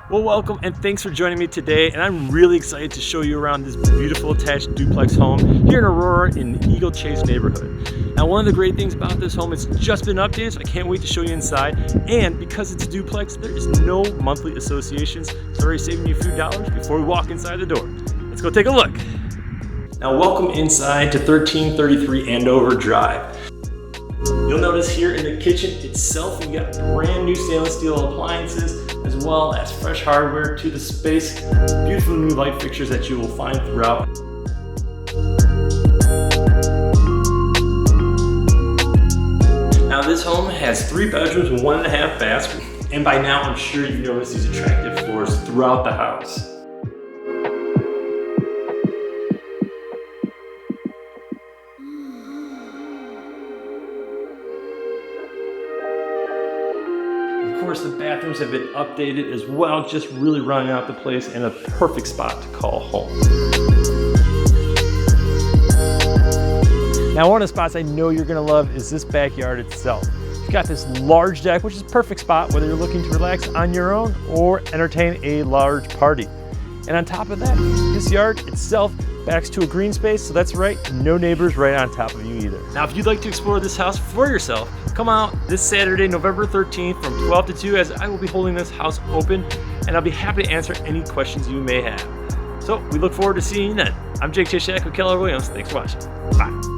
Well, welcome and thanks for joining me today, and I'm really excited to show you around this beautiful attached duplex home here in Aurora in the Eagle Chase neighborhood. Now, one of the great things about this home, it's just been updated, so I can't wait to show you inside. And because it's a duplex, there is no monthly associations, so it's already saving you a few dollars before we walk inside the door. Let's go take a look. Now, welcome inside to 1333 Andover Drive. You'll notice here in the kitchen itself, we got brand new stainless steel appliances, as well as fresh hardware to the space. Beautiful new light fixtures that you will find throughout. Now this home has 3 bedrooms and 1.5 baths, and by now I'm sure you've noticed these attractive floors throughout the house. Of course, the bathrooms have been updated as well, just really rounding out the place and a perfect spot to call home. Now, one of the spots I know you're gonna love is this backyard itself. You've got this large deck, which is a perfect spot whether you're looking to relax on your own or entertain a large party. And on top of that, this yard itself backs to a green space, so that's right, no neighbors right on top of you either. Now, if you'd like to explore this house for yourself, come out this Saturday, November 13th from 12 to 2, as I will be holding this house open, and I'll be happy to answer any questions you may have. So we look forward to seeing you then. I'm Jake Tysiak with Keller. Thanks for watching. Bye.